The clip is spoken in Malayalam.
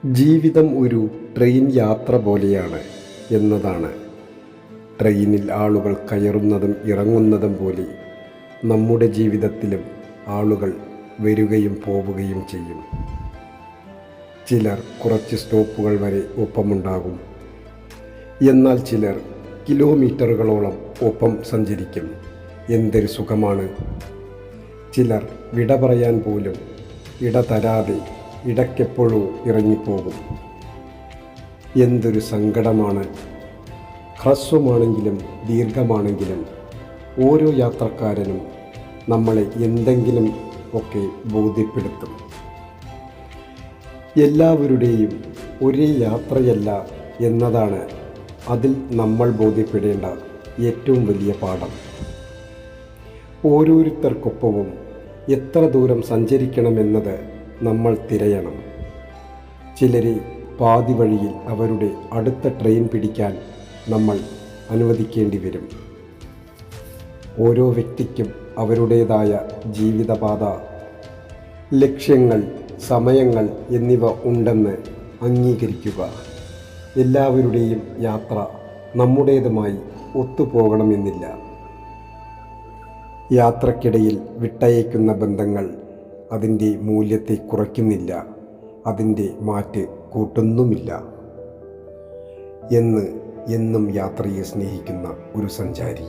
ജീവിതം ഒരു ട്രെയിൻ യാത്ര പോലെയാണ് എന്നതാണ്. ട്രെയിനിൽ ആളുകൾ കയറുന്നതും ഇറങ്ങുന്നതും പോലെ നമ്മുടെ ജീവിതത്തിലും ആളുകൾ വരികയും പോവുകയും ചെയ്യും. ചിലർ കുറച്ച് സ്റ്റോപ്പുകൾ വരെ ഒപ്പമുണ്ടാകും, എന്നാൽ ചിലർ കിലോമീറ്ററുകളോളം ഒപ്പം സഞ്ചരിക്കും. എന്തൊരു സുഖമാണ്! ചിലർ വിട പറയാൻ പോലും ഇട തരാതെ ഇടയ്ക്കെപ്പോഴോ ഇറങ്ങിപ്പോകും. എന്തൊരു സങ്കടമാണ്! ഹ്രസ്വമാണെങ്കിലും ദീർഘമാണെങ്കിലും ഓരോ യാത്രക്കാരനും നമ്മളെ എന്തെങ്കിലും ഒക്കെ ബോധ്യപ്പെടുത്തും. എല്ലാവരുടെയും ഒരേ യാത്രയല്ല എന്നതാണ് അതിൽ നമ്മൾ ബോധ്യപ്പെടേണ്ട ഏറ്റവും വലിയ പാഠം. ഓരോരുത്തർക്കൊപ്പവും എത്ര ദൂരം സഞ്ചരിക്കണമെന്നത് നമ്മൾ തിരയണം. ചിലരെ പാതി വഴിയിൽ അവരുടെ അടുത്ത ട്രെയിൻ പിടിക്കാൻ നമ്മൾ അനുവദിക്കേണ്ടി വരും. ഓരോ വ്യക്തിക്കും അവരുടേതായ ജീവിതപാത, ലക്ഷ്യങ്ങൾ, സമയങ്ങൾ എന്നിവ ഉണ്ടെന്ന് അംഗീകരിക്കുക. എല്ലാവരുടെയും യാത്ര നമ്മുടേതുമായി ഒത്തുപോകണമെന്നില്ല. യാത്രക്കിടയിൽ വിട്ടയക്കുന്ന ബന്ധങ്ങൾ അതിൻ്റെ മൂല്യത്തെ കുറയ്ക്കുന്നില്ല, അതിൻ്റെ മാറ്റ് കൂട്ടുന്നുമില്ല എന്ന് എന്നും യാത്രയെ സ്നേഹിക്കുന്ന ഒരു സഞ്ചാരി.